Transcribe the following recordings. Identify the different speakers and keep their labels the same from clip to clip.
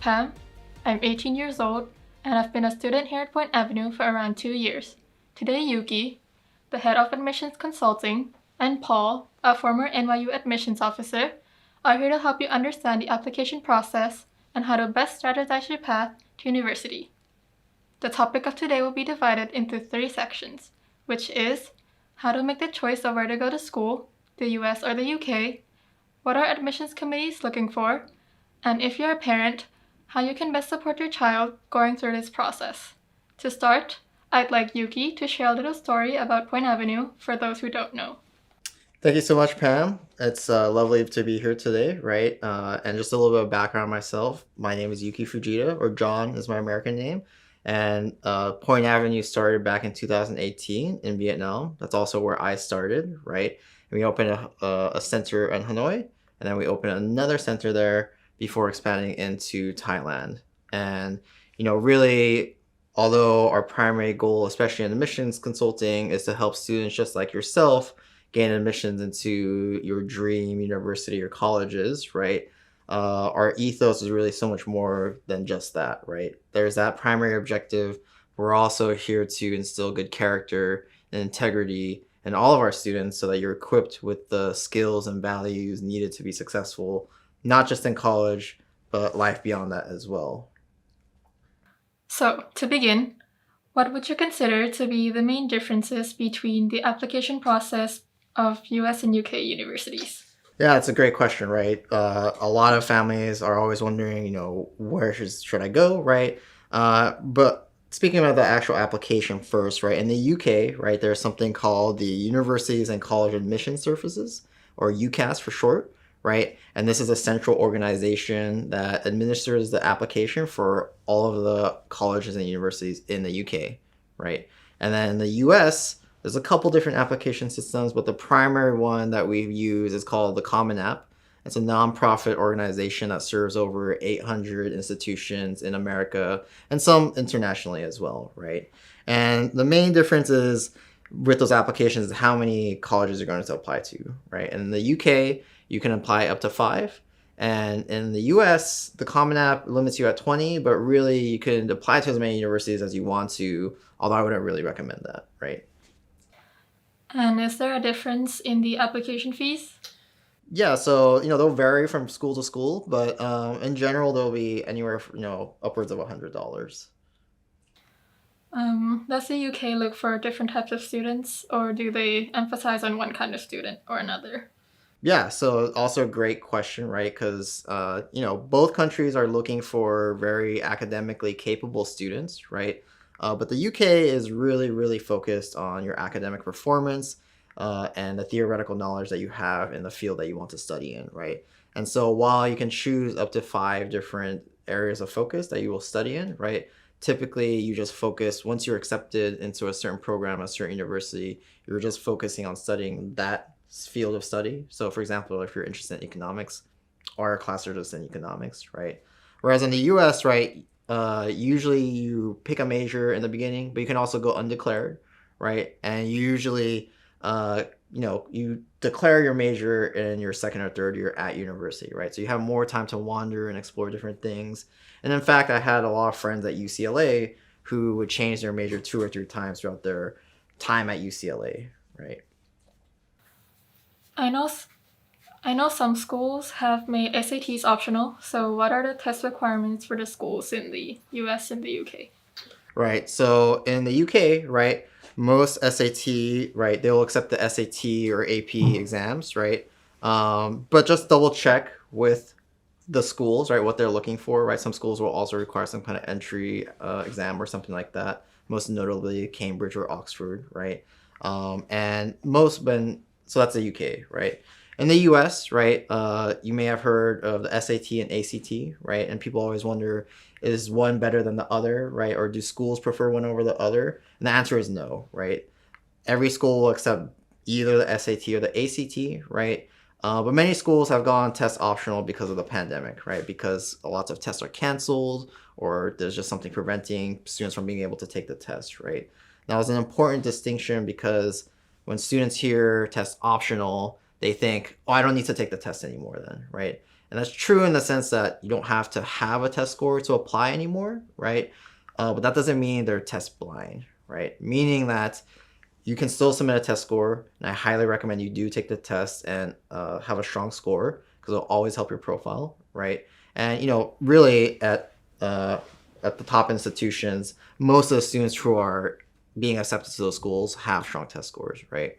Speaker 1: Pam. I'm 18 years old, and I've been a student here at Point Avenue for around 2 years. Today, Yuki, the head of admissions consulting, and Paul, a former NYU admissions officer, are here to help you understand the application process and how to best strategize your path to university. The topic of today will be divided into 3 sections, which is how to make the choice of where to go to school, the US or the UK, what are admissions committees looking for, and if you're a parent, how you can best support your child going through this process. To start, I'd like Yuki to share a little story about Point Avenue for those who don't know.
Speaker 2: Thank you so much, Pam. It's lovely to be here today, right? And just a little bit of background on myself. My name is Yuki Fujita, or John is my American name. And Point Avenue started back in 2018 in Vietnam. That's also where I started, right? And we opened a center in Hanoi, and then we opened another center there before expanding into Thailand. And, really, although our primary goal, especially in admissions consulting, is to help students just like yourself gain admissions into your dream university or colleges, right? Our ethos is really so much more than just that, right? There's that primary objective. We're also here to instill good character and integrity in all of our students so that you're equipped with the skills and values needed to be successful, not just in college, but life beyond that as well.
Speaker 1: So, to begin, what would you consider to be the main differences between the application process of US and UK universities?
Speaker 2: Yeah, it's a great question, right? A lot of families are always wondering, where should I go, right? But speaking about the actual application first, right? In the UK, right, there's something called the Universities and College Admission Services, or UCAS for short, right? And this is a central organization that administers the application for all of the colleges and universities in the UK, right? And then in the US, there's a couple different application systems, but the primary one that we use is called the Common App. It's a nonprofit organization that serves over 800 institutions in America and some internationally as well, right? And the main difference is with those applications is how many colleges you're going to apply to, right? And in the UK, you can apply up to 5. And in the US, the Common App limits you at 20, but really you can apply to as many universities as you want to, although I wouldn't really recommend that, right?
Speaker 1: And is there a difference in the application fees?
Speaker 2: Yeah, so they'll vary from school to school, but in general they'll be anywhere upwards of $100.
Speaker 1: Does the UK look for different types of students, or do they emphasize on one kind of student or another?
Speaker 2: Yeah, so also a great question, right? Because both countries are looking for very academically capable students, right? But the UK is really, really focused on your academic performance and the theoretical knowledge that you have in the field that you want to study in, right? And so while you can choose up to 5 different areas of focus that you will study in, right? Typically, you just focus, once you're accepted into a certain program, a certain university, you're just focusing on studying that field of study. So for example, if you're interested in economics, our class are just in economics, right? Whereas in the US, right, usually you pick a major in the beginning, but you can also go undeclared, right? And usually, you declare your major in your second or third year at university, right? So you have more time to wander and explore different things. And in fact, I had a lot of friends at UCLA who would change their major 2 or 3 times throughout their time at UCLA, right?
Speaker 1: I know some schools have made SATs optional, so what are the test requirements for the schools in the US and the UK?
Speaker 2: Right. So in the UK, right, most SAT, right, they'll accept the SAT or AP exams, right? But just double check with the schools, right, what they're looking for, right? Some schools will also require some kind of entry exam or something like that, most notably Cambridge or Oxford, right? So that's the UK, right? In the US, right, you may have heard of the SAT and ACT, right? And people always wonder, is one better than the other, right? Or do schools prefer one over the other? And the answer is no, right? Every school will accept either the SAT or the ACT, right? But many schools have gone test optional because of the pandemic, right? Because lots of tests are canceled or there's just something preventing students from being able to take the test, right? Now, it's an important distinction because when students hear test optional, they think, oh, I don't need to take the test anymore then, right? And that's true in the sense that you don't have to have a test score to apply anymore, right? But that doesn't mean they're test blind, right? Meaning that you can still submit a test score, and I highly recommend you do take the test and have a strong score because it'll always help your profile, right? And really at the top institutions, most of the students who are being accepted to those schools have strong test scores, right?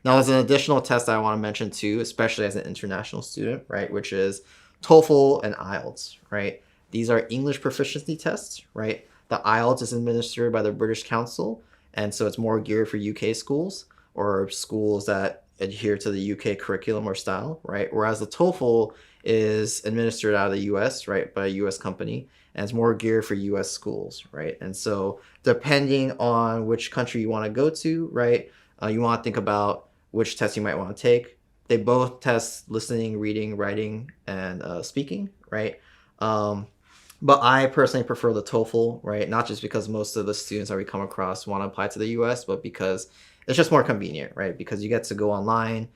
Speaker 2: Now, there's an additional test that I want to mention too, especially as an international student, right? Which is TOEFL and IELTS, right? These are English proficiency tests, right? The IELTS is administered by the British Council, and so it's more geared for UK schools or schools that adhere to the UK curriculum or style, right? Whereas the TOEFL is administered out of the US, right, by a US company, and it's more geared for US schools, right? And so depending on which country you want to go to, right, you want to think about which test you might want to take. They both test listening, reading, writing, and speaking, right? But I personally prefer the TOEFL, right? Not just because most of the students that we come across want to apply to the US, but because it's just more convenient, right? Because you get to go online,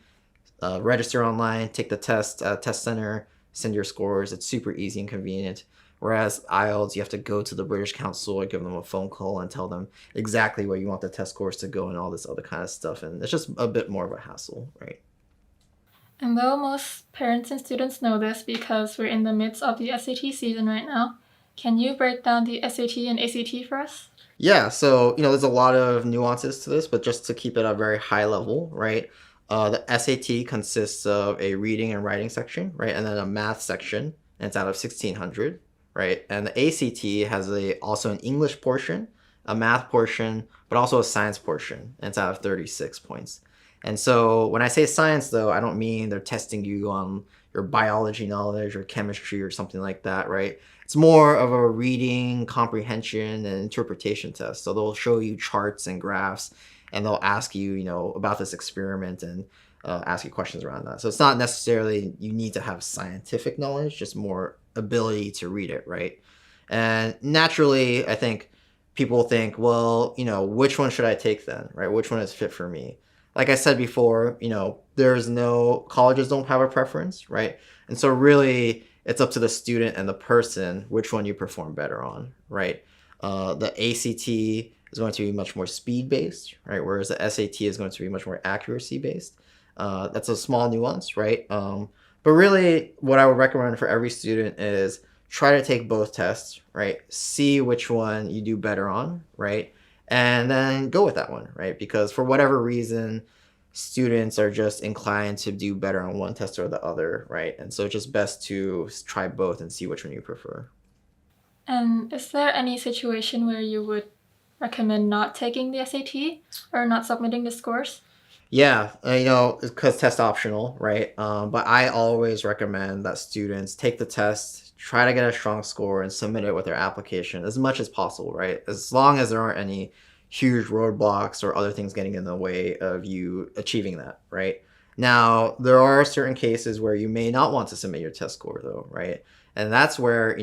Speaker 2: register online, take the test at a test center, send your scores. It's super easy and convenient. Whereas IELTS, you have to go to the British Council or give them a phone call and tell them exactly where you want the test scores to go and all this other kind of stuff. And it's just a bit more of a hassle, right?
Speaker 1: And though most parents and students know this because we're in the midst of the SAT season right now, can you break down the SAT and ACT for us?
Speaker 2: Yeah, so there's a lot of nuances to this, but just to keep it at a very high level, right? The SAT consists of a reading and writing section, right, and then a math section, and it's out of 1600, right? And the ACT has also an English portion, a math portion, but also a science portion, and it's out of 36 points. And so when I say science, though, I don't mean they're testing you on your biology knowledge or chemistry or something like that, right? It's more of a reading, comprehension, and interpretation test. So they'll show you charts and graphs, and they'll ask you, about this experiment and ask you questions around that. So it's not necessarily you need to have scientific knowledge, just more ability to read it, right? And naturally, I think people think, well, which one should I take then, right? Which one is fit for me? Like I said before, colleges don't have a preference, right? And so really it's up to the student and the person which one you perform better on, right? The ACT is going to be much more speed based, right? Whereas the SAT is going to be much more accuracy based. That's a small nuance, right? But really what I would recommend for every student is try to take both tests, right? See which one you do better on, right? And then go with that one, right? Because for whatever reason, students are just inclined to do better on one test or the other, right? And so it's just best to try both and see which one you prefer.
Speaker 1: And is there any situation where you would recommend not taking the SAT or not submitting the scores?
Speaker 2: Yeah, because test optional, right? But I always recommend that students take the test, try to get a strong score, and submit it with their application as much as possible, right? As long as there aren't any huge roadblocks or other things getting in the way of you achieving that, right? Now, there are certain cases where you may not want to submit your test score, though, right? And that's where,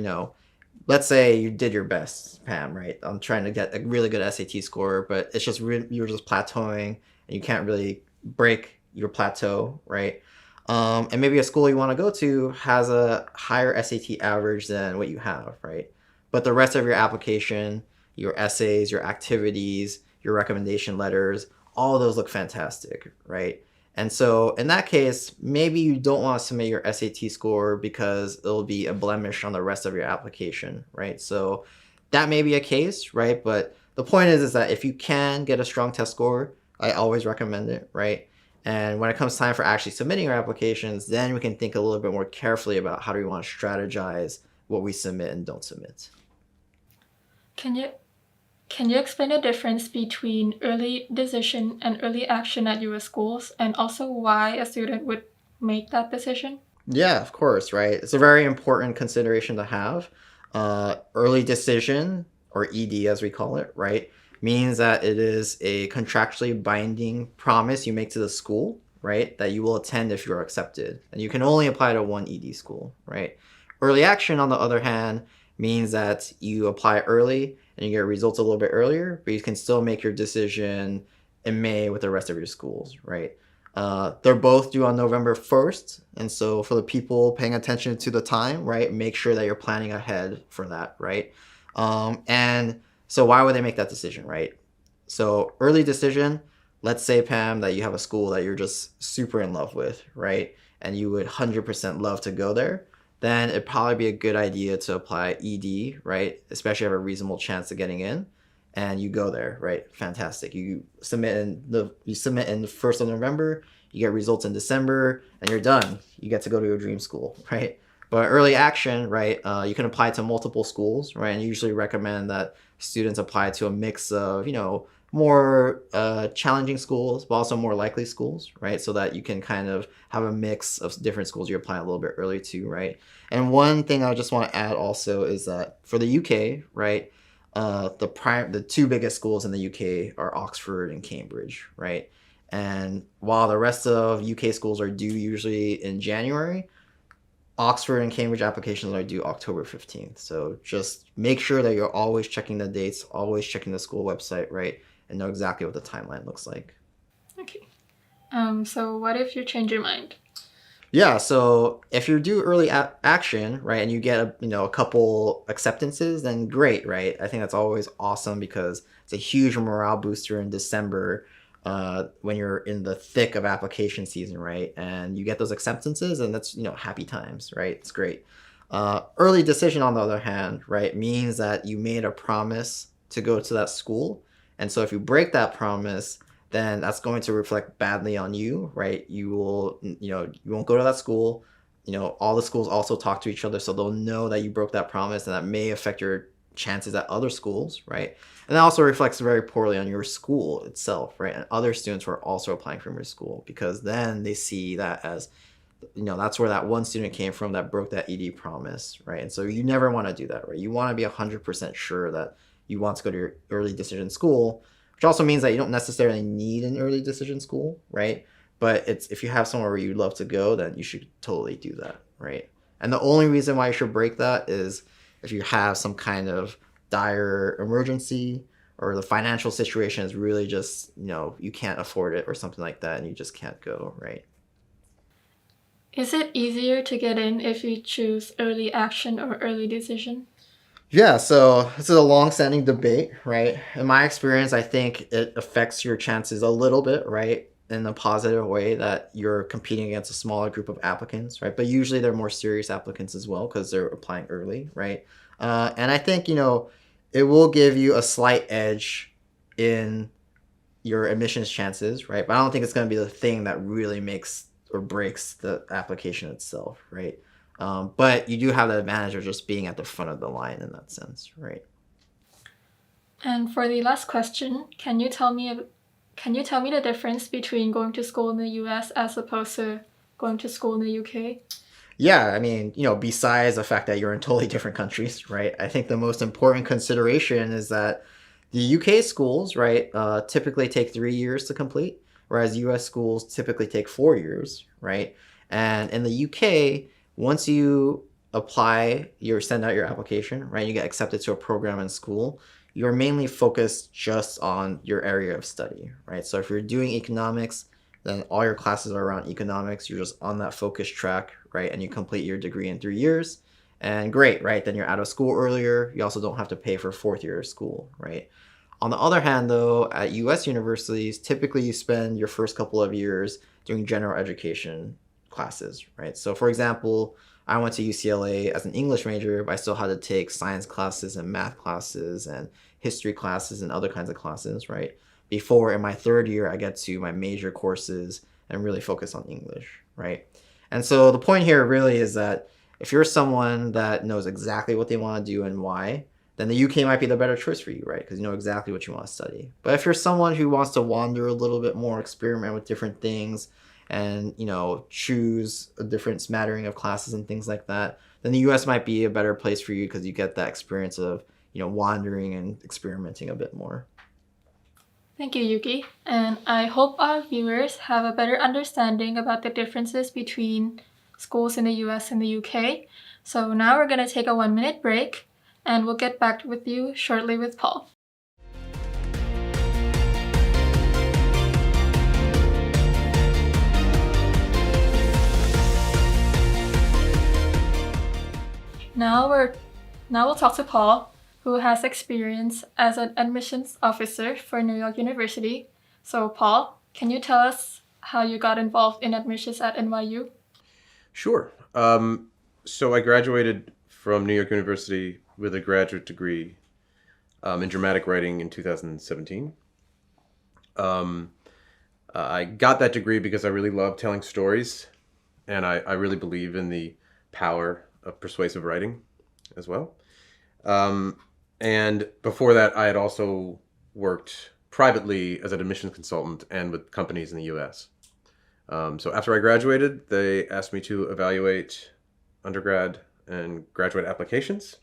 Speaker 2: let's say you did your best, Pam, right? I'm trying to get a really good SAT score, but it's just you're just plateauing and you can't really break your plateau, right? And maybe a school you want to go to has a higher SAT average than what you have, right? But the rest of your application, your essays, your activities, your recommendation letters, all of those look fantastic, right? And so in that case, maybe you don't want to submit your SAT score because it'll be a blemish on the rest of your application, right? So that may be a case, right? But the point is that if you can get a strong test score, I always recommend it, right? And when it comes time for actually submitting our applications, then we can think a little bit more carefully about how do we want to strategize what we submit and don't submit.
Speaker 1: Can you explain the difference between early decision and early action at US schools and also why a student would make that decision?
Speaker 2: Yeah, of course, right? It's a very important consideration to have. Early decision, or ED as we call it, right, means that it is a contractually binding promise you make to the school, right, that you will attend if you're accepted. And you can only apply to one ED school, right? Early action, on the other hand, means that you apply early and you get results a little bit earlier, but you can still make your decision in May with the rest of your schools, right? They're both due on November 1st. And so for the people paying attention to the time, right, make sure that you're planning ahead for that, right? And so why would they make that decision, right? So early decision, let's say, Pam, that you have a school that you're just super in love with, right? And you would 100% love to go there. Then it'd probably be a good idea to apply ED, right? Especially if you have a reasonable chance of getting in. And you go there, right? Fantastic. You submit in the 1st of November, you get results in December, and you're done. You get to go to your dream school, right? But early action, right? You can apply to multiple schools, right? And usually recommend that students apply to a mix of, more challenging schools, but also more likely schools, right? So that you can kind of have a mix of different schools you apply a little bit early to, right? And one thing I just want to add also is that for the UK, right? The two biggest schools in the UK are Oxford and Cambridge, right? And while the rest of UK schools are due usually in January, Oxford and Cambridge applications are due October 15th. So just make sure that you're always checking the dates, always checking the school website, right? And know exactly what the timeline looks like.
Speaker 1: Okay. So what if you change your mind?
Speaker 2: Yeah, so if you do early action, right, and you get a couple acceptances, then great, right? I think that's always awesome because it's a huge morale booster in December when you're in the thick of application season, right? And you get those acceptances, and that's happy times, right? It's great. Early decision, on the other hand, right, means that you made a promise to go to that school, and so if you break that promise, then that's going to reflect badly on you, right? You will, you won't go to that school. All the schools also talk to each other, so they'll know that you broke that promise, and that may affect your chances at other schools, right? And that also reflects very poorly on your school itself, right? And other students who are also applying from your school, because then they see that as, that's where that one student came from that broke that ED promise, right? And so you never want to do that, right? You want to be 100% sure that you want to go to your early decision school, which also means that you don't necessarily need an early decision school, right? But if you have somewhere where you'd love to go, then you should totally do that, right? And the only reason why you should break that is if you have some kind of dire emergency, or the financial situation is really just, you can't afford it or something like that, and you just can't go, right?
Speaker 1: Is it easier to get in if you choose early action or early decision?
Speaker 2: Yeah, so this is a long-standing debate, right? In my experience, I think it affects your chances a little bit, right? In a positive way, that you're competing against a smaller group of applicants, right? But usually they're more serious applicants as well because they're applying early, right? And I think, it will give you a slight edge in your admissions chances, right? But I don't think it's going to be the thing that really makes or breaks the application itself, right? But you do have the advantage of just being at the front of the line in that sense, right?
Speaker 1: And for the last question, can you tell me the difference between going to school in the US as opposed to going to school in the UK?
Speaker 2: Yeah, I mean, besides the fact that you're in totally different countries, right? I think the most important consideration is that the UK schools, right, typically take 3 years to complete, whereas US schools typically take 4 years, right? And in the UK, once you send out your application, right, you get accepted to a program in school, you're mainly focused just on your area of study, right? So if you're doing economics, then all your classes are around economics. You're just on that focus track, right? And you complete your degree in 3 years. And great, right? Then you're out of school earlier. You also don't have to pay for 4th year of school, right? On the other hand, though, at US universities, typically you spend your first couple of years doing general education classes, right? So for example, I went to UCLA as an English major, but I still had to take science classes and math classes and history classes and other kinds of classes, right? Before in my 3rd year, I get to my major courses and really focus on English, right? And so the point here really is that if you're someone that knows exactly what they want to do and why, then the UK might be the better choice for you, right? Because you know exactly what you want to study. But if you're someone who wants to wander a little bit more, experiment with different things, and choose a different smattering of classes and things like that, then the US might be a better place for you because you get that experience of wandering and experimenting a bit more.
Speaker 1: Thank you, Yuki. And I hope our viewers have a better understanding about the differences between schools in the US and the UK. So now we're going to take a 1-minute break, and we'll get back with you shortly with Paul. Now we'll talk to Paul, who has experience as an admissions officer for New York University. So, Paul, can you tell us how you got involved in admissions at NYU?
Speaker 3: Sure. So I graduated from New York University with a graduate degree in dramatic writing in 2017. I got that degree because I really love telling stories, and I really believe in the power of persuasive writing as well. And before that, I had also worked privately as an admissions consultant and with companies in the US. So after I graduated, they asked me to evaluate undergrad and graduate applications.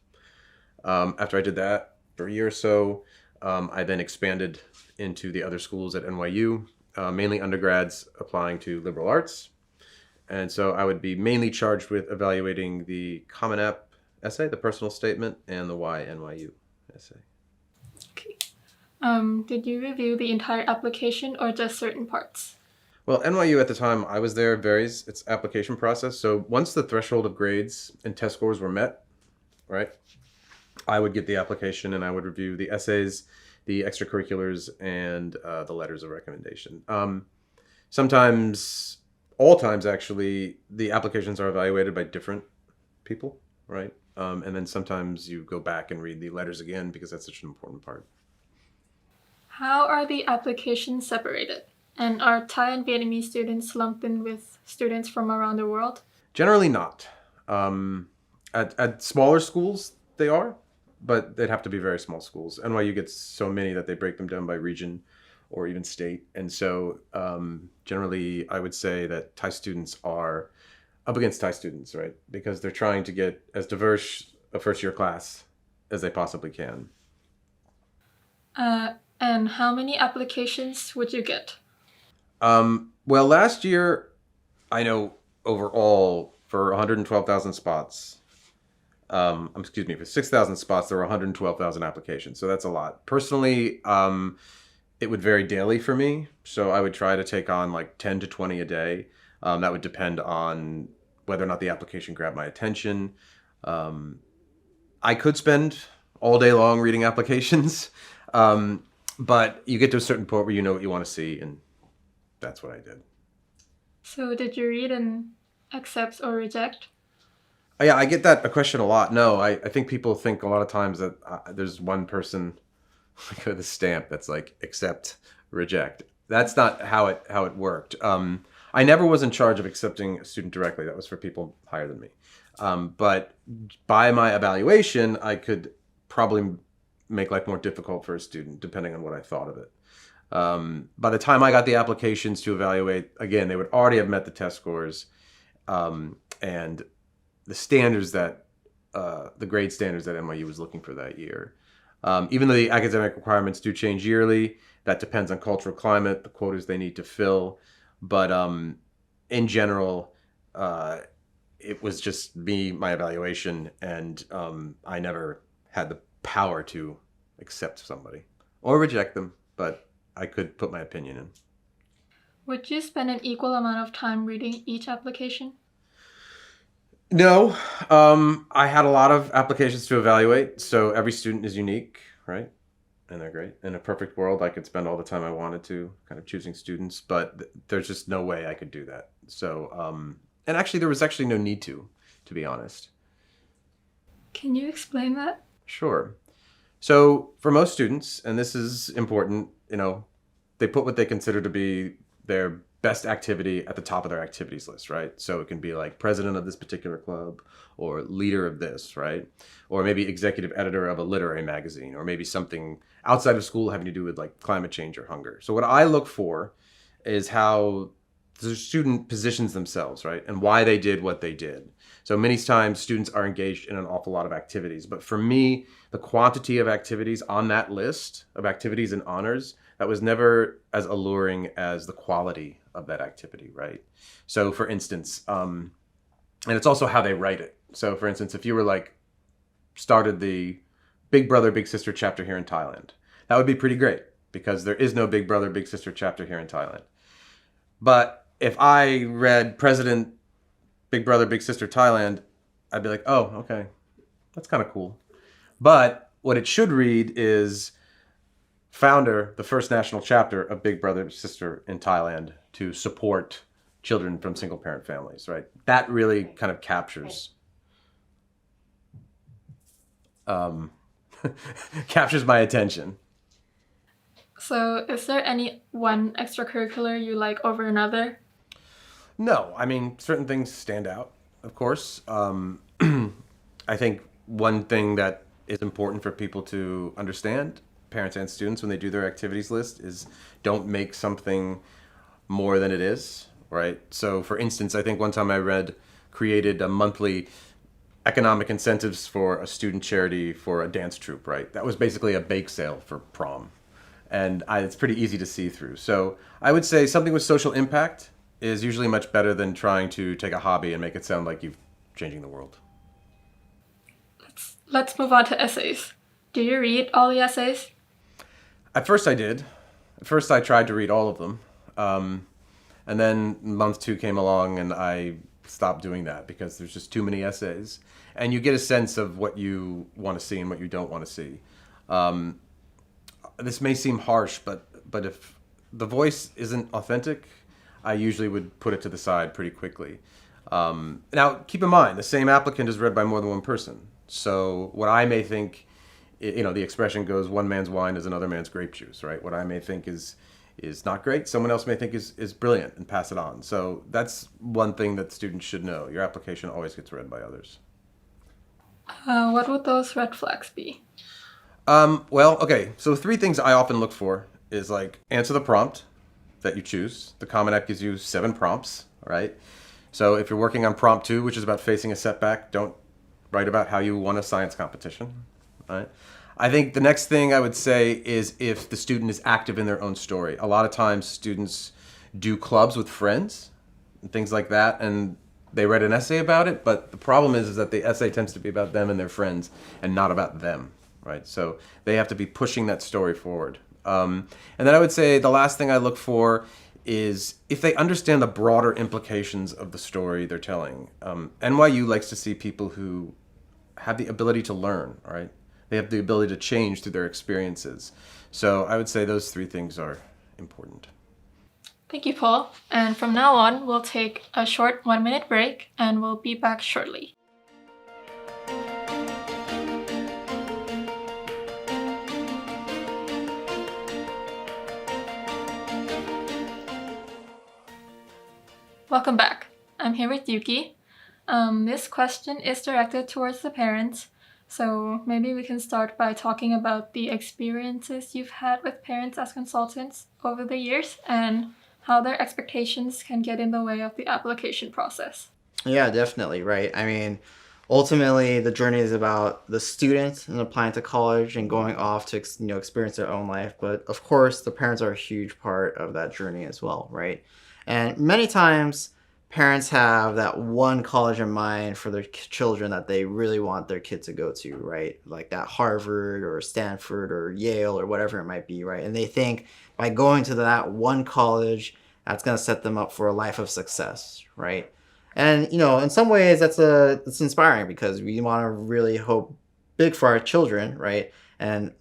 Speaker 3: After I did that for a year or so, I then expanded into the other schools at NYU, mainly undergrads applying to liberal arts. And so I would be mainly charged with evaluating the Common App essay, the personal statement, and the Why NYU essay.
Speaker 1: Okay. Did you review the entire application or just certain parts?
Speaker 3: Well, NYU at the time I was there varies its application process. So once the threshold of grades and test scores were met, right, I would get the application and I would review the essays, the extracurriculars, and the letters of recommendation. Sometimes, all times actually, the applications are evaluated by different people, right? And then sometimes you go back and read the letters again because that's such an important part.
Speaker 1: How are the applications separated? And are Thai and Vietnamese students lumped in with students from around the world?
Speaker 3: Generally not. At smaller schools, they are, but they'd have to be very small schools. NYU gets so many that they break them down by region or even state. And so generally, I would say that Thai students are up against Thai students, right? Because they're trying to get as diverse a first-year class as they possibly can.
Speaker 1: And how many applications would you get?
Speaker 3: Well, last year, I know overall for 112,000 spots, for 6,000 spots, there were 112,000 applications. So that's a lot. Personally, it would vary daily for me. So I would try to take on like 10 to 20 a day. That would depend on whether or not the application grabbed my attention. I could spend all day long reading applications, but you get to a certain point where you know what you want to see, and that's what I did.
Speaker 1: So did you read and accept or reject?
Speaker 3: Yeah, I get a question a lot. No, I think people think a lot of times that there's one person like with a stamp that's like accept, reject. That's not how it worked. I never was in charge of accepting a student directly. That was for people higher than me. But by my evaluation, I could probably make life more difficult for a student, depending on what I thought of it. By the time I got the applications to evaluate, again, they would already have met the test scores and the standards that the grade standards that NYU was looking for that year. Even though the academic requirements do change yearly, that depends on cultural climate, the quotas they need to fill. But in general, it was just my evaluation, and I never had the power to accept somebody or reject them, but I could put my opinion in.
Speaker 1: Would you spend an equal amount of time reading each application?
Speaker 3: No, I had a lot of applications to evaluate, so every student is unique, right? And they're great. In a perfect world, I could spend all the time I wanted to kind of choosing students, but there's just no way I could do that. So, and actually, there was actually no need to be honest.
Speaker 1: Can you explain that?
Speaker 3: Sure. So for most students, and this is important, they put what they consider to be their best activity at the top of their activities list, right? So it can be like president of this particular club or leader of this, right? Or maybe executive editor of a literary magazine, or maybe something outside of school having to do with like climate change or hunger. So what I look for is how the student positions themselves, right? And why they did what they did. So many times students are engaged in an awful lot of activities. But for me, the quantity of activities on that list of activities and honors, that was never as alluring as the quality of that activity, right? So for instance, and it's also how they write it. So for instance, if you were like started the Big Brother, Big Sister chapter here in Thailand, that would be pretty great because there is no Big Brother, Big Sister chapter here in Thailand. But if I read President, Big Brother, Big Sister, Thailand, I'd be like, oh, okay. That's kind of cool. But what it should read is founder, the first national chapter of Big Brother Big Sister in Thailand to support children from single parent families, right? That really kind of captures captures my attention.
Speaker 1: So, is there any one extracurricular you like over another?
Speaker 3: No, I mean, certain things stand out, of course. I think one thing that is important for people to understand, parents and students, when they do their activities list, is don't make something more than it is, right? So, for instance, I think one time I created a monthly economic incentives for a student charity for a dance troupe, right? That was basically a bake sale for prom. And it's pretty easy to see through. So I would say something with social impact is usually much better than trying to take a hobby and make it sound like you're changing the world.
Speaker 1: Let's move on to essays. Do you read all the essays?
Speaker 3: At first I did. At first I tried to read all of them. And then month 2 came along and I stopped doing that because there's just too many essays. And you get a sense of what you want to see and what you don't want to see. This may seem harsh, but if the voice isn't authentic, I usually would put it to the side pretty quickly. Now, keep in mind, the same applicant is read by more than one person. So what I may think, the expression goes, one man's wine is another man's grape juice, right? What I may think is not great, someone else may think is brilliant and pass it on. So that's one thing that students should know. Your application always gets read by others.
Speaker 1: What would those red flags be?
Speaker 3: Well, okay. So 3 things I often look for is like answer the prompt that you choose. The Common App gives you 7 prompts, right? So if you're working on prompt 2, which is about facing a setback, don't write about how you won a science competition, right? I think the next thing I would say is if the student is active in their own story. A lot of times students do clubs with friends and things like that, and they read an essay about it, but the problem is that the essay tends to be about them and their friends and not about them, right? So they have to be pushing that story forward. And then I would say the last thing I look for is if they understand the broader implications of the story they're telling. NYU likes to see people who have the ability to learn, right? They have the ability to change through their experiences. So I would say those 3 things are important.
Speaker 1: Thank you, Paul. And from now on, we'll take a short 1-minute break and we'll be back shortly. Welcome back. I'm here with Yuki. This question is directed towards the parents, so maybe we can start by talking about the experiences you've had with parents as consultants over the years and how their expectations can get in the way of the application process.
Speaker 2: Yeah, definitely, right. I mean, ultimately, the journey is about the student and applying to college and going off to experience their own life. But of course, the parents are a huge part of that journey as well, right? And many times, parents have that one college in mind for their children that they really want their kid to go to, right? Like that Harvard or Stanford or Yale or whatever it might be, right? And they think by going to that one college, that's going to set them up for a life of success, right? And, in some ways it's inspiring because we want to really hope big for our children, right? And,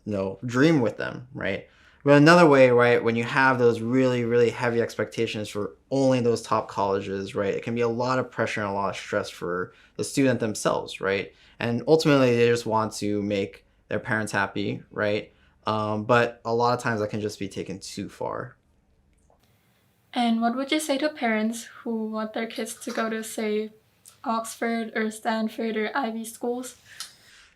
Speaker 2: dream with them, right? But another way, right, when you have those really, really heavy expectations for only those top colleges, right, it can be a lot of pressure and a lot of stress for the student themselves, right? And ultimately, they just want to make their parents happy, right? But a lot of times that can just be taken too far.
Speaker 1: And what would you say to parents who want their kids to go to, say, Oxford or Stanford or Ivy schools?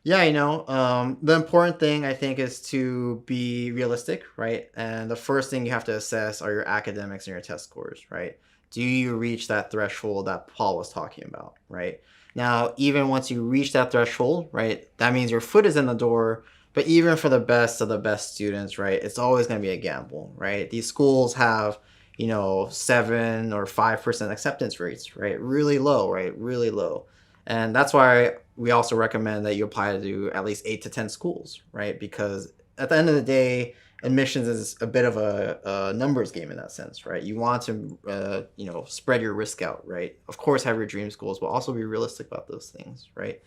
Speaker 2: Yeah, the important thing I think is to be realistic, right? And the first thing you have to assess are your academics and your test scores, right? Do you reach that threshold that Paul was talking about, right? Now, even once you reach that threshold, right, that means your foot is in the door. But even for the best of the best students, right, it's always going to be a gamble, right? These schools have 7 or 5% acceptance rates, right? Really low, right? Really low. And that's why we also recommend that you apply to at least 8 to 10 schools, right? Because at the end of the day, admissions is a bit of a numbers game in that sense, right? You want to, spread your risk out, right? Of course, have your dream schools, but also be realistic about those things, right?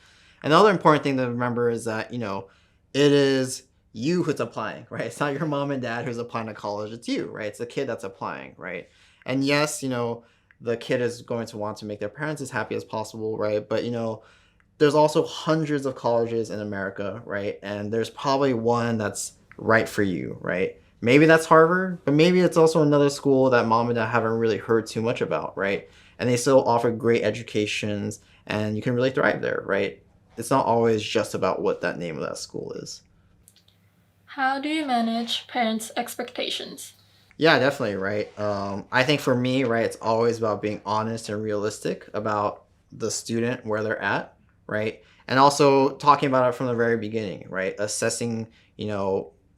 Speaker 2: Another important thing to remember is that, it is you who's applying, right? It's not your mom and dad who's applying to college. It's you, right? It's the kid that's applying, right? And yes, the kid is going to want to make their parents as happy as possible, right? But, there's also hundreds of colleges in America, right? And there's probably one that's right for you, right? Maybe that's Harvard, but maybe it's also another school that mom and dad haven't really heard too much about, right? And they still offer great educations and you can really thrive there, right? It's not always just about what that name of that school is.
Speaker 1: How do you manage parents' expectations?
Speaker 2: Yeah, definitely, right? I think for me, right, it's always about being honest and realistic about the student, where they're at, right? And also talking about it from the very beginning, right? Assessing,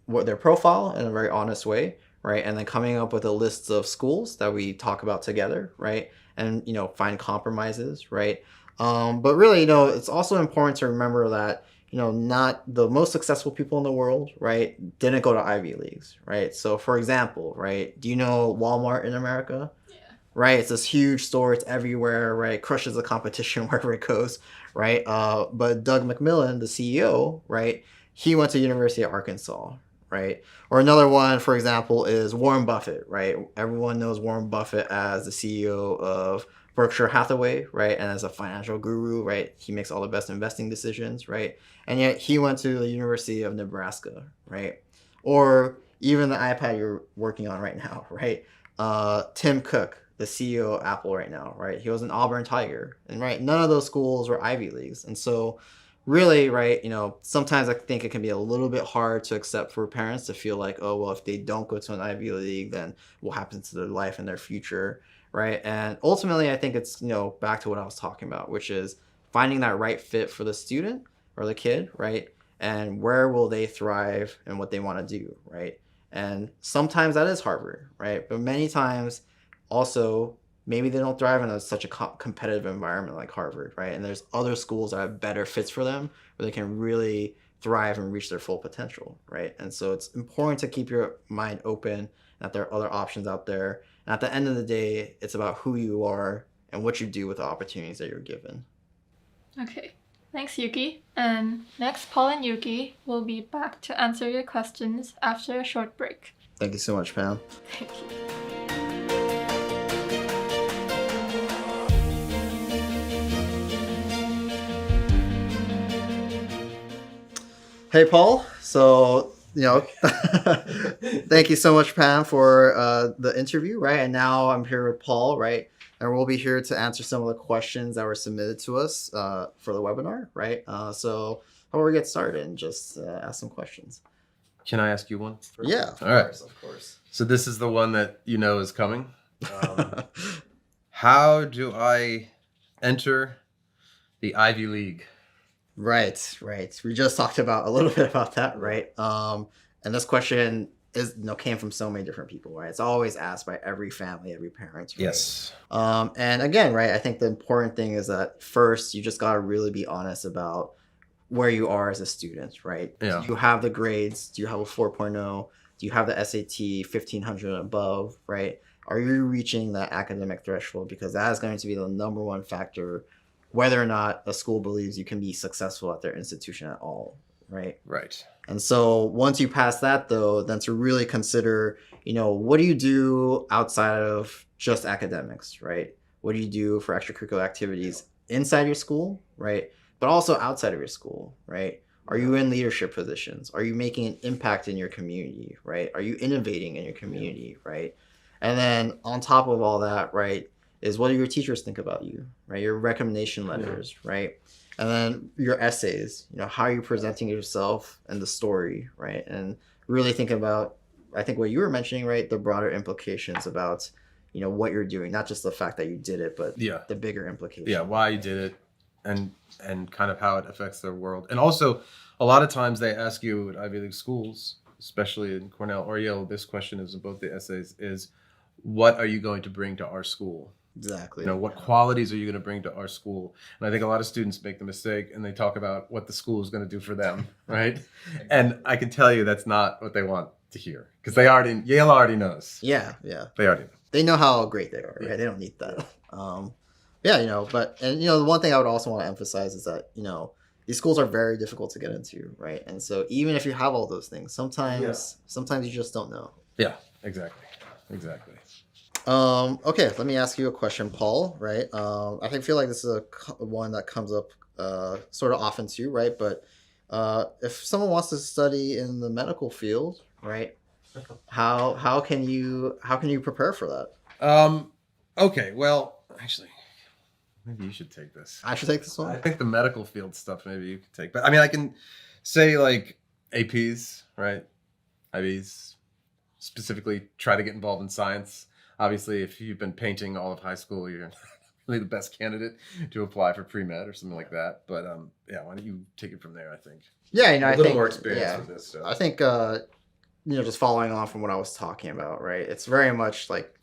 Speaker 2: what their profile in a very honest way, right? And then coming up with a list of schools that we talk about together, right? And, find compromises, right? But really, it's also important to remember that, not the most successful people in the world, right, didn't go to Ivy Leagues, right? So, for example, right, do you know Walmart in America?
Speaker 1: Yeah.
Speaker 2: Right, it's this huge store. It's everywhere, right? Crushes the competition wherever it goes, right? But Doug McMillon, the CEO, right, he went to University of Arkansas, right? Or another one, for example, is Warren Buffett, right? Everyone knows Warren Buffett as the CEO of Berkshire Hathaway, right? And as a financial guru, right? He makes all the best investing decisions, right? And yet he went to the University of Nebraska, right? Or even the iPad you're working on right now, right? Tim Cook, the CEO of Apple right now, right? He was an Auburn Tiger, and right, none of those schools were Ivy Leagues. And so really, right, sometimes I think it can be a little bit hard to accept for parents to feel like, oh, well, if they don't go to an Ivy League, then what happens to their life and their future, right? And ultimately, I think it's, back to what I was talking about, which is finding that right fit for the student or the kid, right? And where will they thrive and what they want to do, right? And sometimes that is Harvard, right? But many times also, maybe they don't thrive in such a competitive environment like Harvard, right? And there's other schools that have better fits for them where they can really thrive and reach their full potential, right? And so it's important to keep your mind open and that there are other options out there. And at the end of the day, it's about who you are and what you do with the opportunities that you're given.
Speaker 1: Okay, thanks, Yuki. And next, Paul and Yuki will be back to answer your questions after a short break.
Speaker 2: Thank you so much, Pam.
Speaker 1: Thank you.
Speaker 2: Hey, Paul. So, thank you so much, Pam, for the interview, right? And now I'm here with Paul, right? And we'll be here to answer some of the questions that were submitted to us for the webinar, right? So how about we get started and just ask some questions?
Speaker 3: Can I ask you one first?
Speaker 2: Yeah,
Speaker 3: All right.
Speaker 2: of course.
Speaker 3: So this is the one that is coming. How do I enter the Ivy League?
Speaker 2: Right. We just talked about a little bit about that, right? And this question came from so many different people, right? It's always asked by every family, every parent. Right?
Speaker 3: Yes.
Speaker 2: And again, right, I think the important thing is that first you just got to really be honest about where you are as a student, right?
Speaker 3: Yeah.
Speaker 2: Do you have the grades? Do you have a 4.0? Do you have the SAT 1500 and above, right? Are you reaching that academic threshold? Because that is going to be the number one factor whether or not a school believes you can be successful at their institution at all, right?
Speaker 3: Right.
Speaker 2: And so once you pass that, though, then to really consider, what do you do outside of just academics, right? What do you do for extracurricular activities inside your school, right? But also outside of your school, right? Are you in leadership positions? Are you making an impact in your community, right? Are you innovating in your community, right? And then on top of all that, right, is what do your teachers think about you, right? Your recommendation letters, right? And then your essays, how are you presenting yourself and the story, right? And really think about, I think what you were mentioning, right? The broader implications about, what you're doing, not just the fact that you did it, but the bigger implications.
Speaker 3: Yeah, why you did it and kind of how it affects their world. And also, a lot of times they ask you at Ivy League schools, especially in Cornell or Yale, this question is in both the essays, is what are you going to bring to our school?
Speaker 2: Exactly.
Speaker 3: What qualities are you going to bring to our school? And I think a lot of students make the mistake and they talk about what the school is going to do for them, right? And I can tell you that's not what they want to hear because Yale already knows.
Speaker 2: Yeah.
Speaker 3: They already know.
Speaker 2: They know how great they are, right? Yeah. They don't need that. The one thing I would also want to emphasize is that, these schools are very difficult to get into, right? And so even if you have all those things, sometimes you just don't know.
Speaker 3: Yeah, exactly.
Speaker 2: Okay, let me ask you a question, Paul, right? I feel like this is one that comes up sort of often too, right? But if someone wants to study in the medical field, right? How can you prepare for that?
Speaker 3: Okay, well, actually, maybe you should take this.
Speaker 2: I should take this
Speaker 3: I
Speaker 2: one.
Speaker 3: think the medical field stuff maybe you could take. But I mean, I can say like APs, right? IBs, specifically try to get involved in science. Obviously, if you've been painting all of high school, you're really the best candidate to apply for pre-med or something like that. But yeah, why don't you take it from there, I think.
Speaker 2: Yeah,
Speaker 3: I think more experience with this. So.
Speaker 2: I think just following on from what I was talking about, right? It's very much like,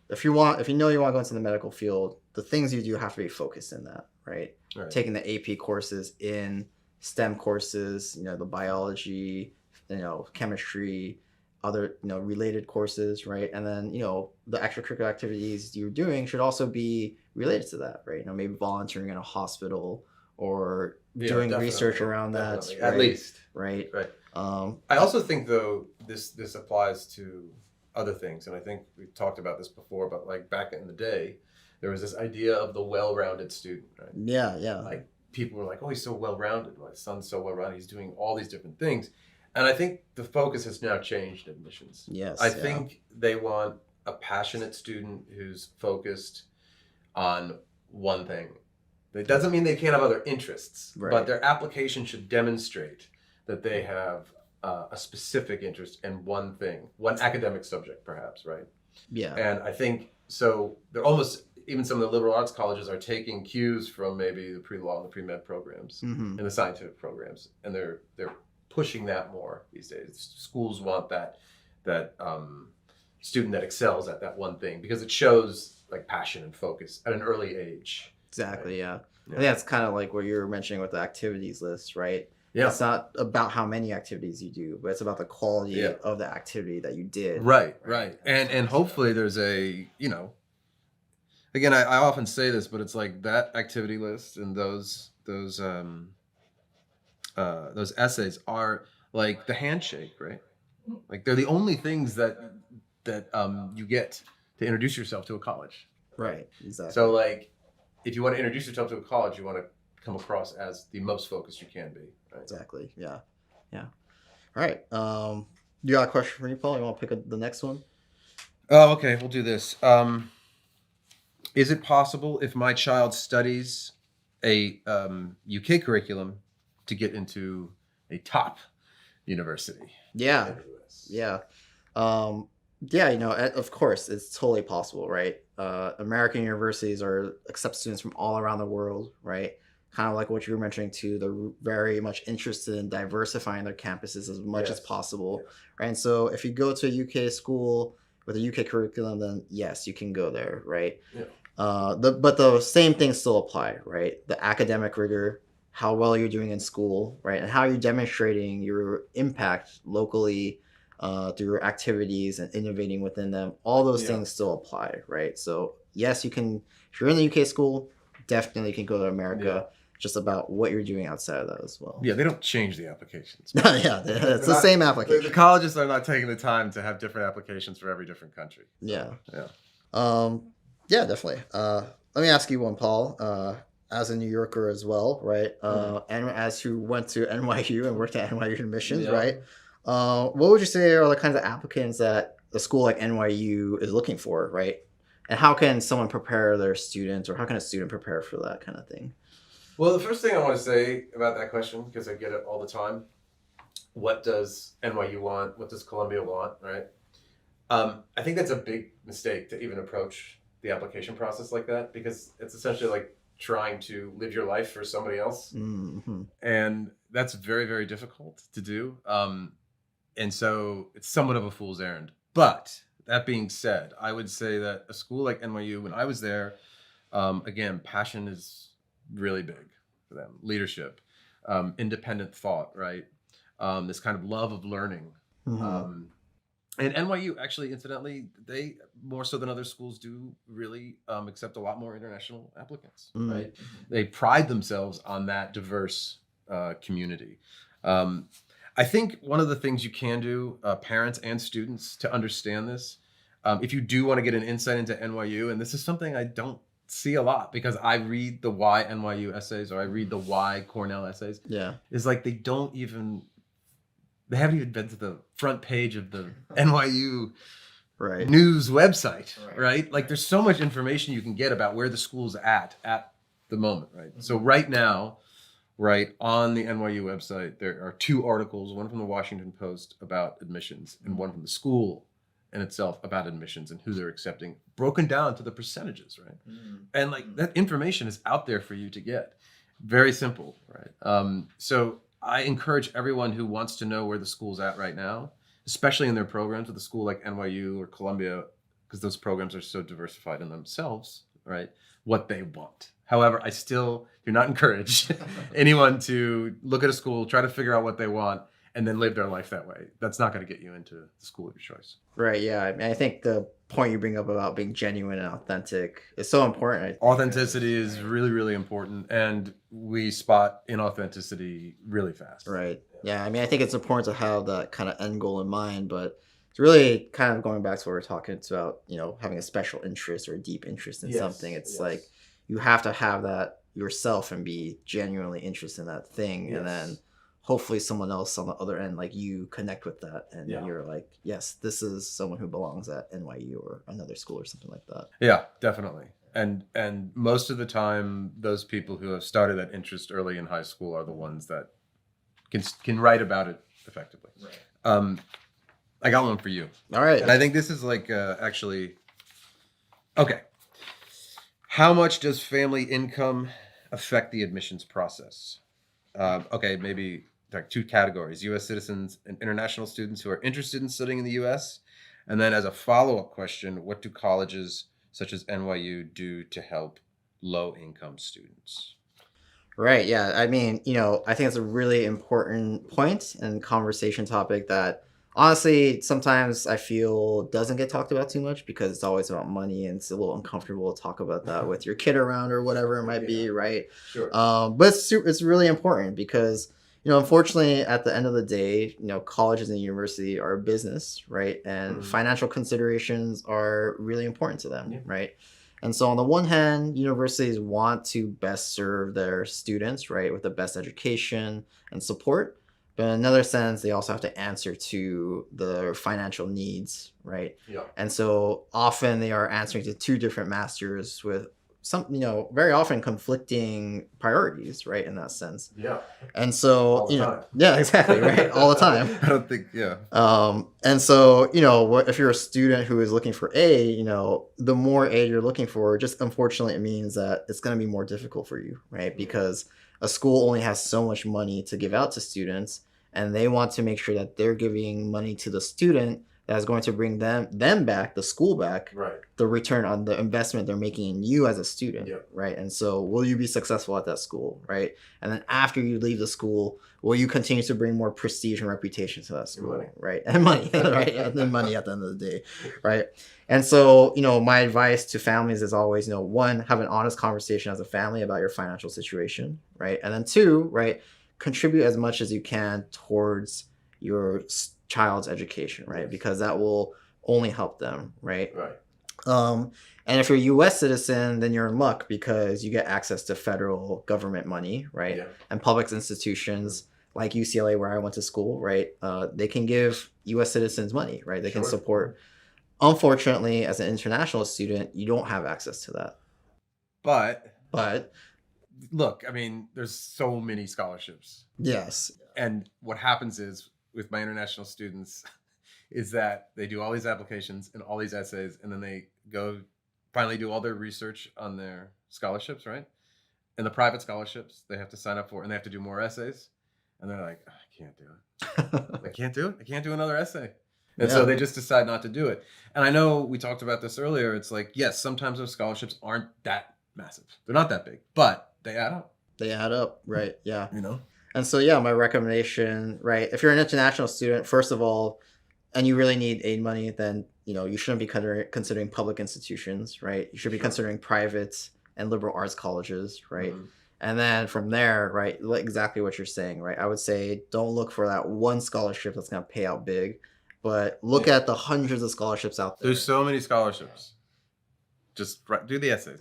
Speaker 2: if you want to go into the medical field, the things you do have to be focused in that, right? Taking the AP courses in STEM courses, the biology, chemistry, other related courses, right? And then the extracurricular activities you're doing should also be related to that, right? Maybe volunteering in a hospital or doing research around that, right?
Speaker 3: At least,
Speaker 2: right.
Speaker 3: I also think though this applies to other things, and I think we've talked about this before, but like back in the day, there was this idea of the well-rounded student, right?
Speaker 2: Yeah.
Speaker 3: Like people were like, "Oh, he's so well-rounded. My son's so well-rounded. He's doing all these different things." And I think the focus has now changed in admissions.
Speaker 2: Yes.
Speaker 3: I think they want a passionate student who's focused on one thing. It doesn't mean they can't have other interests, but their application should demonstrate that they have a specific interest in one thing, one academic subject, perhaps, right?
Speaker 2: Yeah.
Speaker 3: And I think so. They're almost, even some of the liberal arts colleges are taking cues from maybe the pre-law and the pre-med programs and the scientific programs, and they're pushing that more these days. Schools want that student that excels at that one thing because it shows like passion and focus at an early age.
Speaker 2: Exactly. Right? Yeah. I think that's kind of like what you were mentioning with the activities list, right?
Speaker 3: Yeah.
Speaker 2: It's not about how many activities you do, but it's about the quality of the activity that you did.
Speaker 3: Right. And hopefully there's a, again, I often say this, but it's like that activity list and those essays are like the handshake, right? Like they're the only things that you get to introduce yourself to a college.
Speaker 2: Right. Exactly.
Speaker 3: So like, if you want to introduce yourself to a college, you want to come across as the most focused you can be. Right?
Speaker 2: Exactly. Yeah. All right. You got a question for me, Paul? You want to pick the next one?
Speaker 3: Oh, okay. We'll do this. Is it possible if my child studies a UK curriculum to get into a top university?
Speaker 2: Yeah. Of course, it's totally possible, right? American universities accept students from all around the world, right? Kind of like what you were mentioning too. They're very much interested in diversifying their campuses as much as possible, right? And so if you go to a UK school with a UK curriculum, then yes, you can go there, right?
Speaker 3: Yeah.
Speaker 2: But the same things still apply, right? The academic rigor, how well you're doing in school, right? And how you're demonstrating your impact locally through your activities and innovating within them. All those things still apply, right? So yes, you can, if you're in the UK school, definitely can go to America. Just about what you're doing outside of that as well.
Speaker 3: Yeah, they don't change the applications.
Speaker 2: It's the same application.
Speaker 3: The colleges are not taking the time to have different applications for every different country. So,
Speaker 2: yeah, definitely. Let me ask you one, Paul. As a New Yorker as well, right? And as who went to NYU and worked at NYU admissions, right? What would you say are the kinds of applicants that a school like NYU is looking for, right? And how can someone prepare their students, or how can a student prepare for that kind of thing?
Speaker 3: Well, the first thing I want to say about that question, because I get it all the time, what does NYU want? What does Columbia want, right? I think that's a big mistake to even approach the application process like that, because it's essentially like trying to live your life for somebody else.
Speaker 2: Mm-hmm.
Speaker 3: And that's very, very difficult to do. And so it's somewhat of a fool's errand. But that being said, I would say that a school like NYU, when I was there, again, passion is really big for them. Leadership, independent thought, right? This kind of love of learning.
Speaker 2: Mm-hmm.
Speaker 3: And NYU, actually, incidentally, they more so than other schools do really accept a lot more international applicants, right? They pride themselves on that diverse community. I think one of the things you can do, parents and students, to understand this, if you do want to get an insight into NYU, and this is something I don't see a lot because I read the why NYU essays or I read the why Cornell essays, is like they haven't even been to the front page of the NYU news website, right? Like there's so much information you can get about where the school's at the moment, right? So right now, right, on the NYU website, there are 2 articles, one from the Washington Post about admissions and one from the school in itself about admissions and who they're accepting, broken down to the percentages, right? And like that information is out there for you to get. Very simple, right? So I encourage everyone who wants to know where the school's at right now, especially in their programs with a school like NYU or Columbia, because those programs are so diversified in themselves, right? What they want. However, I still do not encourage anyone to look at a school, try to figure out what they want, and then live their life that way. That's not going to get you into the school of your choice.
Speaker 2: Right, yeah. I mean, I think the point you bring up about being genuine and authentic is so important.
Speaker 3: Authenticity is really, really important, and we spot inauthenticity really fast.
Speaker 2: Right. Yeah, I mean, I think it's important to have that kind of end goal in mind, but it's really kind of going back to what we're talking about, having a special interest or a deep interest in something. It's like you have to have that yourself and be genuinely interested in that thing, and then hopefully someone else on the other end, like you, connect with that, and you're like, yes, this is someone who belongs at NYU or another school or something like that.
Speaker 3: Yeah, definitely. And most of the time, those people who have started that interest early in high school are the ones that can write about it effectively. Right. I got one for you.
Speaker 2: All right.
Speaker 3: And I think this is like actually okay. How much does family income affect the admissions process? Okay, maybe like 2 categories: U.S. citizens and international students who are interested in studying in the U.S. And then as a follow-up question, what do colleges such as NYU do to help low-income students?
Speaker 2: Right, yeah. I mean, I think it's a really important point and conversation topic that honestly sometimes I feel doesn't get talked about too much because it's always about money and it's a little uncomfortable to talk about that with your kid around or whatever it might be, right?
Speaker 3: Sure.
Speaker 2: But it's really important because unfortunately at the end of the day, colleges and university are a business, right? And financial considerations are really important to them, right? And so on the one hand, universities want to best serve their students, right, with the best education and support. But in another sense, they also have to answer to their financial needs, right?
Speaker 3: Yeah.
Speaker 2: And so often they are answering to 2 different masters with some, very often conflicting priorities, right, in that sense.
Speaker 3: Yeah.
Speaker 2: And so,
Speaker 3: All the time.
Speaker 2: yeah, exactly, right, all the time.
Speaker 3: I don't think,
Speaker 2: And so, if you're a student who is looking for A, the more A you're looking for, just unfortunately it means that it's going to be more difficult for you, right? Because a school only has so much money to give out to students, and they want to make sure that they're giving money to the student that is going to bring them back, the school back,
Speaker 3: right,
Speaker 2: the return on the investment they're making in you as a student,
Speaker 3: Yep.
Speaker 2: right? And so will you be successful at that school, right? And then after you leave the school, will you continue to bring more prestige and reputation to that school,
Speaker 3: Money.
Speaker 2: right? And money, right? And then money at the end of the day, right? And so, my advice to families is always, 1, have an honest conversation as a family about your financial situation, right? And then 2, right, contribute as much as you can towards your child's education, right? Because that will only help them, right?
Speaker 3: Right.
Speaker 2: And if you're a U.S. citizen, then you're in luck because you get access to federal government money, right?
Speaker 3: Yeah.
Speaker 2: And public institutions like UCLA, where I went to school, right? They can give U.S. citizens money, right? They can support. Unfortunately, as an international student, you don't have access to that.
Speaker 3: But look, I mean, there's so many scholarships.
Speaker 2: Yes.
Speaker 3: And what happens is with my international students is that they do all these applications and all these essays, and then they go finally do all their research on their scholarships, right? And the private scholarships they have to sign up for, and they have to do more essays. And they're like, I can't do it. I can't do it. I can't do another essay. And so they just decide not to do it. And I know we talked about this earlier. It's like, yes, sometimes those scholarships aren't that massive. They're not that big, but they add up.
Speaker 2: They add up, right? Yeah.
Speaker 3: You know?
Speaker 2: And so, my recommendation, right, if you're an international student, first of all, and you really need aid money, then you shouldn't be considering public institutions, right? You should be considering private and liberal arts colleges, right?
Speaker 3: Mhm.
Speaker 2: And then from there, right, exactly what you're saying, right? I would say don't look for that one scholarship that's going to pay out big, but look at the hundreds of scholarships out there.
Speaker 3: There's so many scholarships. Just do the essays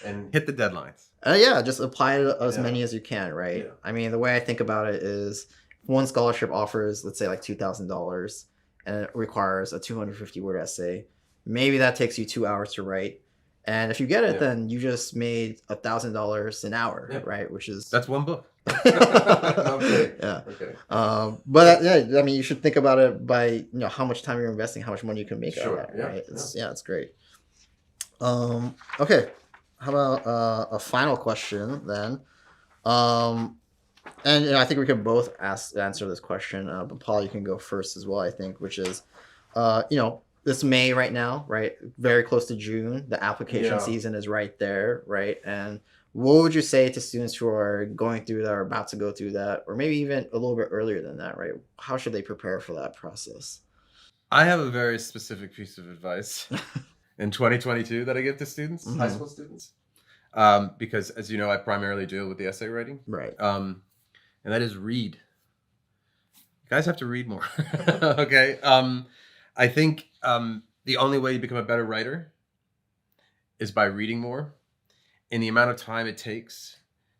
Speaker 3: and hit the deadlines.
Speaker 2: Yeah, just apply to as many as you can, right?
Speaker 3: Yeah.
Speaker 2: I mean, the way I think about it is one scholarship offers, let's say, like $2,000, and it requires a 250-word essay. Maybe that takes you 2 hours to write. And if you get it, then you just made $1,000 an hour, right? Which is...
Speaker 3: That's one book.
Speaker 2: Okay. Yeah.
Speaker 3: Okay.
Speaker 2: But yeah, I mean, you should think about it by how much time you're investing, how much money you can make out of it, right? It's great. Okay. How about a final question then? And I think we could both answer this question. But Paul, you can go first as well, I think, which is, this May right now, right? Very close to June. The application season is right there, right? And what would you say to students who are going through that or about to go through that, or maybe even a little bit earlier than that, right? How should they prepare for that process?
Speaker 3: I have a very specific piece of advice in 2022 that I give to students, high school students. Because as you know, I primarily deal with the essay writing.
Speaker 2: Right.
Speaker 3: And that is read. You guys have to read more. Okay. I think the only way you become a better writer is by reading more. And the amount of time it takes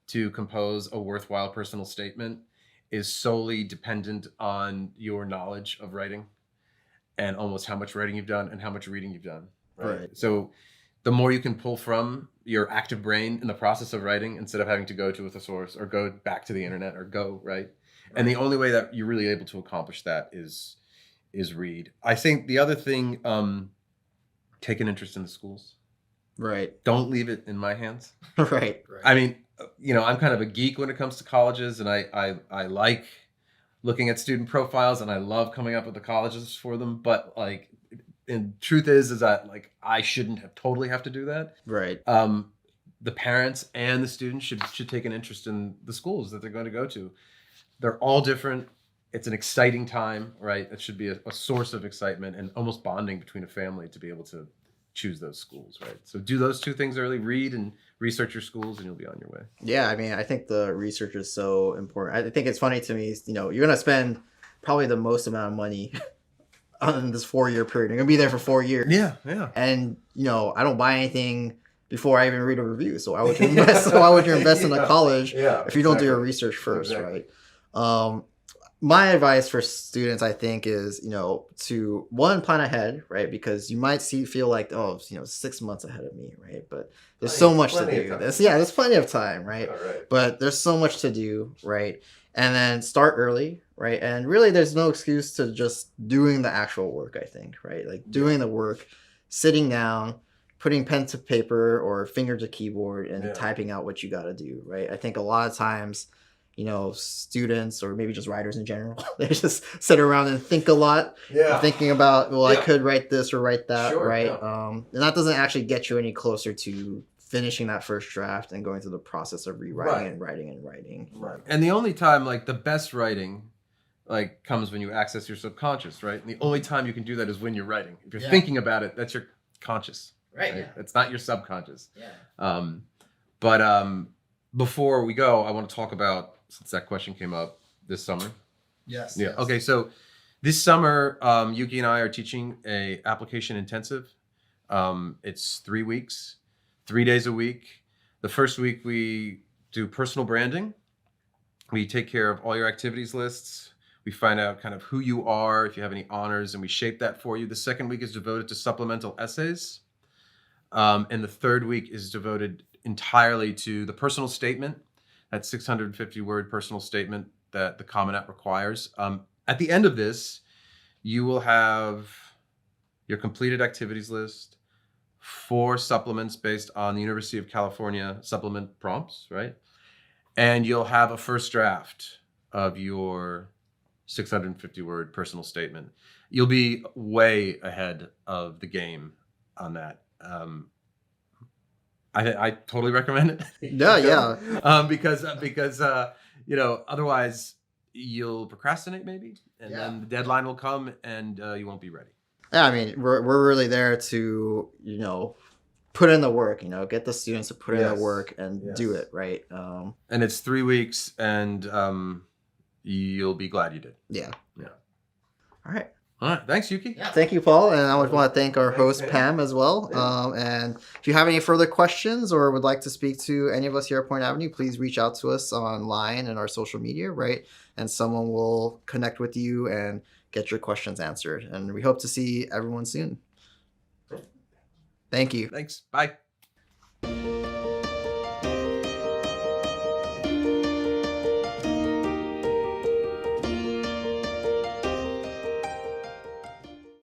Speaker 3: to compose a worthwhile personal statement is solely dependent on your knowledge of writing and almost how much writing you've done and how much reading you've done. Right. So the more you can pull from your active brain in the process of writing instead of having to go to a thesaurus or go back to the internet or right? And the only way that you're really able to accomplish that is read. I think the other thing, take an interest in the schools.
Speaker 2: Right.
Speaker 3: Don't leave it in my hands.
Speaker 2: Right.
Speaker 3: I mean, I'm kind of a geek when it comes to colleges, and I like looking at student profiles, and I love coming up with the colleges for them. But and truth is that I shouldn't totally have to do that.
Speaker 2: Right.
Speaker 3: The parents and the students should take an interest in the schools that they're going to go to. They're all different. It's an exciting time, right? It should be a source of excitement and almost bonding between a family to be able to choose those schools, right? So do those two things early, read and research your schools, and you'll be on your way.
Speaker 2: Yeah, I mean, I think the research is so important. I think it's funny to me, you're going to spend probably the most amount of money on this 4-year period. You're going to be there for 4 years.
Speaker 3: Yeah.
Speaker 2: And, I don't buy anything before I even read a review. So why would you invest, in a college if you don't do your research first, right? My advice for students, I think, is, to one, plan ahead, right? Because you might feel like, 6 months ahead of me, right? But there's so much to do. There's plenty of time, right? But there's so much to do, right? And then start early, right? And really, there's no excuse to just doing the actual work, I think, right? Doing the work, sitting down, putting pen to paper or finger to keyboard and typing out what you got to do, right? I think a lot of times, students or maybe just writers in general, they just sit around and think a lot, thinking about, I could write this or write that, right? And that doesn't actually get you any closer to finishing that first draft and going through the process of rewriting and writing and writing.
Speaker 3: Right. And the only time, the best writing, comes when you access your subconscious, right? And the only time you can do that is when you're writing. If you're thinking about it, that's your conscious. Right. Yeah. It's not your subconscious. Yeah. But before we go, I want to talk about, since that question came up, this summer.
Speaker 4: Yes.
Speaker 3: Yeah. Yes. Okay. So this summer, Yuki and I are teaching a application intensive. It's 3 weeks, 3 days a week. The first week we do personal branding. We take care of all your activities lists. We find out kind of who you are, if you have any honors, and we shape that for you. The second week is devoted to supplemental essays. And the third week is devoted entirely to the personal statement, that 650-word personal statement that the Common App requires. At the end of this, you will have your completed activities list, 4 supplements based on the University of California supplement prompts, right? And you'll have a first draft of your 650-word personal statement. You'll be way ahead of the game on that. I totally recommend it.
Speaker 2: Yeah.
Speaker 3: Because otherwise you'll procrastinate maybe, and then the deadline will come, and you won't be ready.
Speaker 2: Yeah, I mean, we're really there to, you know, put in the work, you know, get the students to put in the work and do it, right?
Speaker 3: And it's 3 weeks, and you'll be glad you did.
Speaker 2: Yeah. All right.
Speaker 3: All right. Thanks, Yuki.
Speaker 2: Yeah, thank you, Paul. And I would want to thank our host, Pam, as well. And if you have any further questions or would like to speak to any of us here at Point Avenue, please reach out to us online and our social media, right? And someone will connect with you and get your questions answered. And we hope to see everyone soon. Thank you.
Speaker 3: Thanks. Bye.